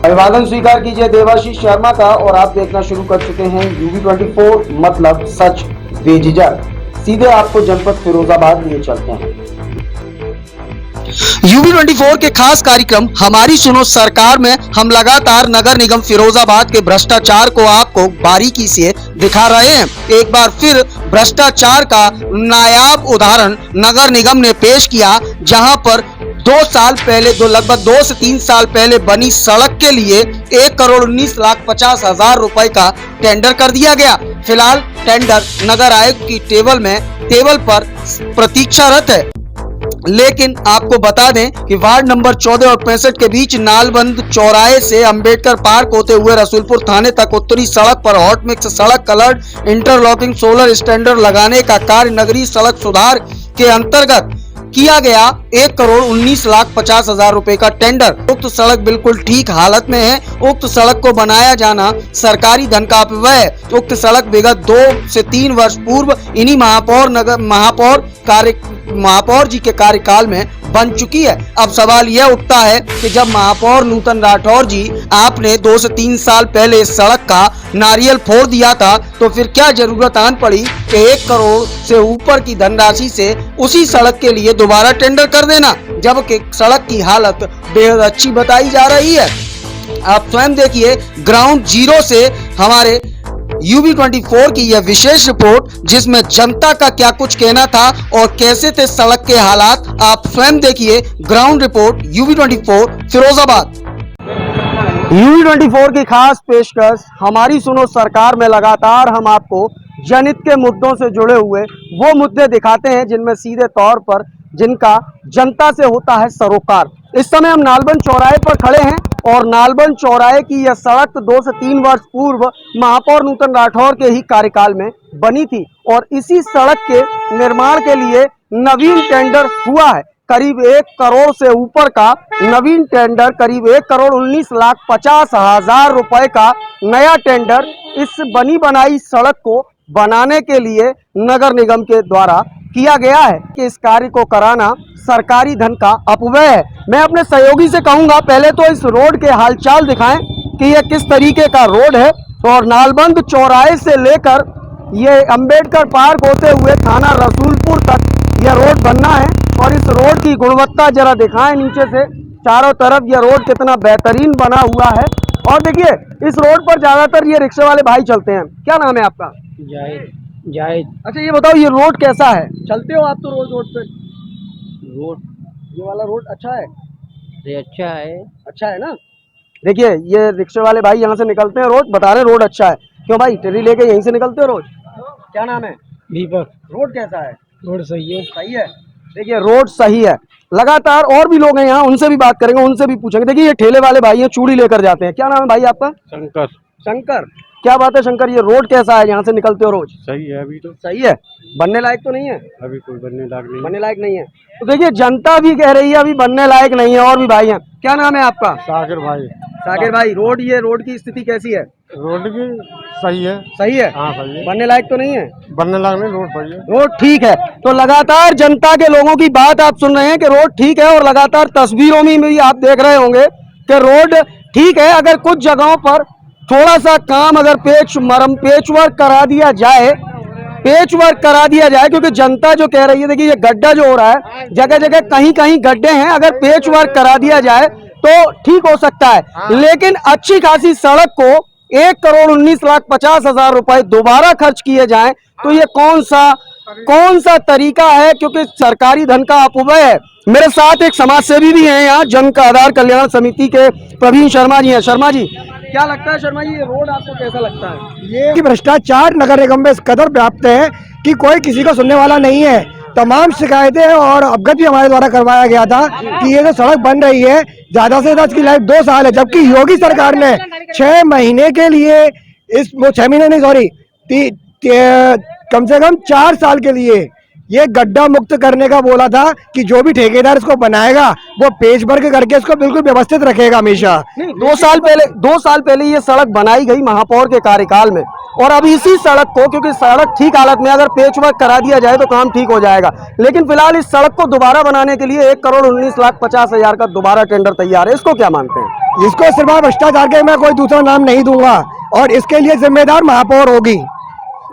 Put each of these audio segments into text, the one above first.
अभिवादन स्वीकार कीजिए देवाशीष शर्मा का और आप देखना शुरू कर चुके हैं UB24 मतलब सच बेझिझक। सीधे आपको जनपद फिरोजाबाद लिए चलते हैं। UB24 के खास कार्यक्रम हमारी सुनो सरकार में हम लगातार नगर निगम फिरोजाबाद के भ्रष्टाचार को आपको बारीकी से दिखा रहे हैं। एक बार फिर भ्रष्टाचार का नायाब उदाहरण नगर निगम ने पेश किया, जहां पर 2 साल पहले लगभग 2 से 3 साल पहले बनी सड़क के लिए 1,19,50,000 रुपए का टेंडर कर दिया गया। फिलहाल टेंडर नगर आयुक्त की टेबल पर प्रतीक्षारत है। लेकिन आपको बता दें कि वार्ड नंबर 14 और 65 के बीच नालबंद चौराहे से अंबेडकर पार्क होते हुए रसूलपुर थाने तक उत्तरी सड़क पर हॉट मिक्स सड़क कलर्ड इंटरलॉकिंग सोलर स्टैंडर्ड लगाने का कार्य नगरीय सड़क सुधार के अंतर्गत किया गया। 1,19,50,000 रुपए का टेंडर। उक्त सड़क बिल्कुल ठीक हालत में है। उक्त सड़क को बनाया जाना सरकारी धन का अपव्यय है। उक्त सड़क विगत 2 से 3 वर्ष पूर्व इन्हीं महापौर जी के कार्यकाल में बन चुकी है। अब सवाल यह उठता है कि जब महापौर नूतन राठौर जी आपने 2 से 3 साल पहले इस सड़क का नारियल फोड़ दिया था, तो फिर क्या जरूरत आन पड़ी कि 1 करोड़ से ऊपर की धनराशि से उसी सड़क के लिए दोबारा टेंडर कर देना, जबकि सड़क की हालत बेहद अच्छी बताई जा रही है। आप स्वयं देखिए ग्राउंड जीरो से हमारे UB24 की यह विशेष रिपोर्ट, जिसमें जनता का क्या कुछ कहना था और कैसे थे सड़क के हालात। आप स्वयं देखिए ground report UB24 Firozabad. UB24 की खास पेशकश हमारी सुनो सरकार में लगातार हम आपको जनहित के मुद्दों से जुड़े हुए वो मुद्दे दिखाते हैं जिनमें सीधे तौर पर जिनका जनता से होता है सरोकार। इस समय हम नालबंद चौराहे पर खड़े हैं और नालबंद चौराहे की यह सड़क 2 से 3 वर्ष पूर्व महापौर नूतन राठौर के ही कार्यकाल में बनी थी और इसी सड़क के निर्माण के लिए नवीन टेंडर हुआ है। करीब 1 करोड़ से ऊपर का नवीन टेंडर, करीब 1,19,50,000 रुपए का नया टेंडर इस बनी बनाई सड़क को बनाने के लिए नगर निगम के द्वारा किया गया है कि इस कार्य को कराना सरकारी धन का अपव्यय है। मैं अपने सहयोगी से कहूंगा पहले तो इस रोड के हालचाल दिखाएं कि यह किस तरीके का रोड है और नालबंद चौराहे से लेकर ये अंबेडकर पार्क होते हुए थाना रसूलपुर तक यह रोड बनना है। और इस रोड की गुणवत्ता जरा दिखाएं नीचे से, चारों तरफ यह रोड कितना बेहतरीन बना हुआ है। और देखिए इस रोड पर ज्यादातर ये रिक्शे वाले भाई चलते हैं। क्या नाम है आपका? जाहिद। अच्छा ये बताओ ये रोड कैसा है? चलते हो आप तो रोड पे? रोड ये वाला रोड अच्छा है? अच्छा है। अच्छा है ना। देखिए ये रिक्शे वाले भाई यहाँ से निकलते हैं, रोड बता रहे रोड अच्छा है। क्यों भाई टेरी लेके यहीं से निकलते हो रोज? क्या नाम है? दीपक। रोड कैसा है? रोड सही है। सही है। देखिए रोड सही है। लगातार और भी लोग हैं यहाँ, उनसे भी बात करेंगे, उनसे भी पूछेंगे। देखिए ये ठेले वाले भाई हैं, चूड़ी लेकर जाते हैं। क्या नाम है भाई आपका? शंकर। शंकर, क्या बात है शंकर, ये रोड कैसा है? यहाँ से निकलते हो रोज? सही है। अभी तो सही है। बनने लायक तो नहीं है? अभी कोई बनने लायक नहीं है। तो देखिए जनता भी कह रही है अभी बनने लायक नहीं है, और भी भाई हैं। क्या नाम है आपका? साकिर भाई। साकिर भाई, रोड की स्थिति कैसी है? रोड की सही है। सही है। हाँ सही है। बनने लायक तो नहीं है? बनने लायक नहीं, रोड सही है। रोड ठीक है। तो लगातार जनता के लोगों की बात आप सुन रहे हैं कि रोड ठीक है, और लगातार तस्वीरों में भी आप देख रहे होंगे कि रोड ठीक है। अगर कुछ जगहों पर थोड़ा सा काम अगर पेचवर्क करा दिया जाए, क्योंकि जनता जो कह रही है, देखिए ये गड्ढा जो हो रहा है, जगह जगह कहीं कहीं गड्ढे हैं, अगर पेचवर्क करा दिया जाए तो ठीक हो सकता है। लेकिन अच्छी खासी सड़क को 1,19,50,000 रुपए दोबारा खर्च किए जाएं तो ये कौन सा तरीका है, क्योंकि सरकारी धन का अपव्यय है। मेरे साथ एक समाज सेवी भी हैं यहाँ, जन का आधार कल्याण समिति के प्रवीण शर्मा जी हैं। शर्मा जी, क्या लगता है शर्मा जी ये रोड आपको कैसा लगता है? ये भ्रष्टाचार नगर निगम में इस कदर व्याप्त है कि कोई किसी को सुनने वाला नहीं है। तमाम शिकायतें और अवगत भी हमारे द्वारा करवाया गया था कि ये जो सड़क बन रही है ज्यादा से ज्यादा इसकी लाइफ 2 साल है, जबकि योगी सरकार ने 6 महीने के लिए इस 6 महीने नहीं सॉरी कम से कम 4 साल के लिए ये गड्ढा मुक्त करने का बोला था कि जो भी ठेकेदार इसको बनाएगा वो पेच वर्क करके इसको बिल्कुल व्यवस्थित रखेगा हमेशा। नहीं, 2 साल पहले ये सड़क बनाई गई महापौर के कार्यकाल में, और अब इसी सड़क को, क्योंकि सड़क ठीक हालत में, अगर पेच वर्क करा दिया जाए तो काम ठीक हो जाएगा। लेकिन फिलहाल इस सड़क को दोबारा बनाने के लिए 1,19,50,000 का दोबारा टेंडर तैयार है। इसको क्या मानते हैं? जिसको सिर्फ भ्रष्टाचार के मैं कोई दूसरा नाम नहीं दूंगा और इसके लिए जिम्मेदार महापौर होगी।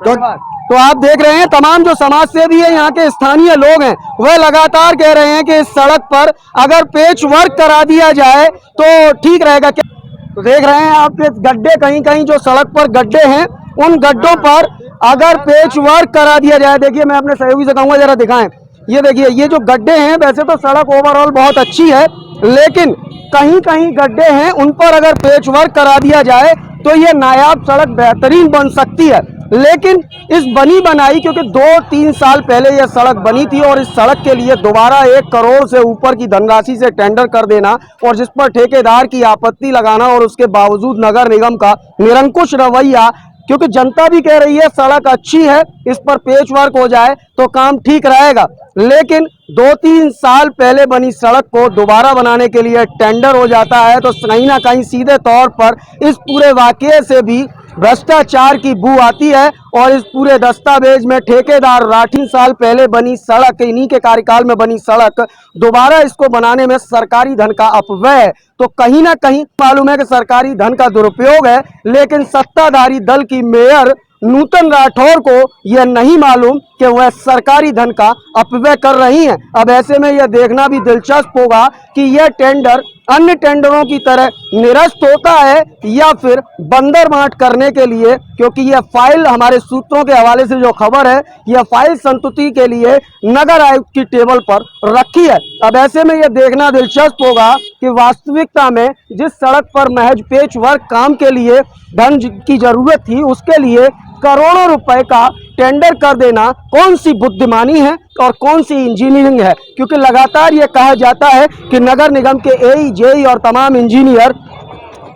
तो आप देख रहे हैं तमाम जो समाज सेवी है, यहाँ के स्थानीय लोग हैं, वह लगातार कह रहे हैं कि इस सड़क पर अगर पेच वर्क करा दिया जाए तो ठीक रहेगा। क्या तो देख रहे हैं आप, गड्ढे कहीं कहीं जो सड़क पर गड्ढे हैं, उन गड्ढों पर अगर पेच वर्क करा दिया जाए, देखिए मैं अपने सहयोगी से कहूँगा जरा दिखाएं, ये देखिए ये जो गड्ढे हैं, वैसे तो सड़क ओवरऑल बहुत अच्छी है, लेकिन कहीं कहीं गड्ढे हैं, उन पर अगर पेच वर्क करा दिया जाए तो ये नायाब सड़क बेहतरीन बन सकती है। लेकिन इस बनी बनाई, क्योंकि 2-3 साल पहले यह सड़क बनी थी और इस सड़क के लिए दोबारा 1 करोड़ से ऊपर की धनराशि से टेंडर कर देना और जिस पर ठेकेदार की आपत्ति लगाना और उसके बावजूद नगर निगम का निरंकुश रवैया, क्योंकि जनता भी कह रही है सड़क अच्छी है, इस पर पेच वर्क हो जाए तो काम ठीक रहेगा, लेकिन 2-3 साल पहले बनी सड़क को दोबारा बनाने के लिए टेंडर हो जाता है, तो कहीं ना कहीं सीधे तौर पर इस पूरे वाकये से भी भ्रष्टाचार की बू आती है। और इस पूरे दस्तावेज में ठेकेदार 18 साल पहले बनी सड़क, इन्हीं के कार्यकाल में बनी सड़क, दोबारा इसको बनाने में सरकारी धन का अपव्यय है। तो कहीं ना कहीं मालूम है कि सरकारी धन का दुरुपयोग है, लेकिन सत्ताधारी दल की मेयर नूतन राठौर को यह नहीं मालूम कि वह सरकारी धन का अपव्यय कर रही हैं। अब ऐसे में यह देखना भी दिलचस्प होगा कि यह टेंडर अन्य टेंडरों की तरह निरस्त होता है या फिर बंदरबांट करने के लिए, क्योंकि यह फाइल हमारे सूत्रों के हवाले से जो खबर है, यह फाइल संतुष्टि के लिए नगर आयुक्त की टेबल पर रखी है। अब ऐसे में यह देखना दिलचस्प होगा कि वास्तविकता में जिस सड़क पर महज पेच वर्क काम के लिए धन की जरूरत थी, उसके लिए करोड़ों रुपए का टेंडर कर देना कौन सी बुद्धिमानी है और कौन सी इंजीनियरिंग है। क्योंकि लगातार ये कहा जाता है कि नगर निगम के एई, जेई और तमाम इंजीनियर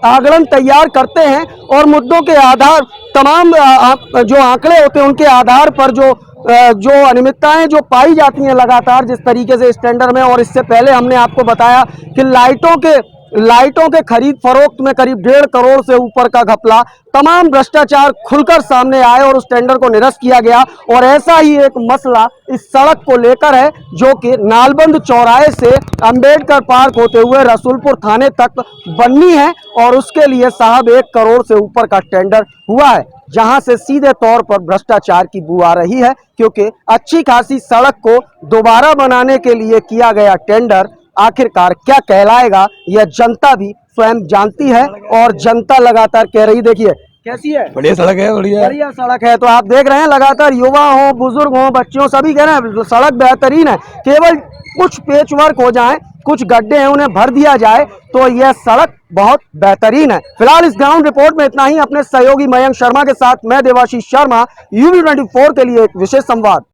आकलन तैयार करते हैं और मुद्दों के आधार, तमाम जो आंकड़े होते हैं उनके आधार पर जो अनियमितताएं जो पाई जाती हैं लगातार, जिस तरीके से इस टेंडर में, और इससे पहले हमने आपको बताया कि लाइटों के खरीद फरोख्त में करीब 1.5 करोड़ से ऊपर का घपला, तमाम भ्रष्टाचार खुलकर सामने आए और उस टेंडर को निरस्त किया गया। और ऐसा ही एक मसला इस सड़क को लेकर है, जो कि नालबंद चौराहे से अंबेडकर पार्क होते हुए रसूलपुर थाने तक बननी है और उसके लिए साहब 1 करोड़ से ऊपर का टेंडर हुआ है, जहां से सीधे तौर पर भ्रष्टाचार की बू आ रही है। क्योंकि अच्छी खासी सड़क को दोबारा बनाने के लिए किया गया टेंडर आखिरकार क्या कहलाएगा, यह जनता भी स्वयं जानती है और जनता लगातार कह रही, देखिए कैसी है, बढ़िया सड़क है, बढ़िया सड़क है। तो आप देख रहे हैं लगातार युवा हो, बुजुर्ग हो, बच्चों, सभी कह रहे हैं सड़क बेहतरीन है, केवल कुछ पेच वर्क हो जाए, कुछ गड्ढे हैं उन्हें भर दिया जाए तो यह सड़क बहुत बेहतरीन है। फिलहाल इस ग्राउंड रिपोर्ट में इतना ही। अपने सहयोगी मयंक शर्मा के साथ मैं देवाशीष शर्मा, UV24 के लिए एक विशेष संवाद।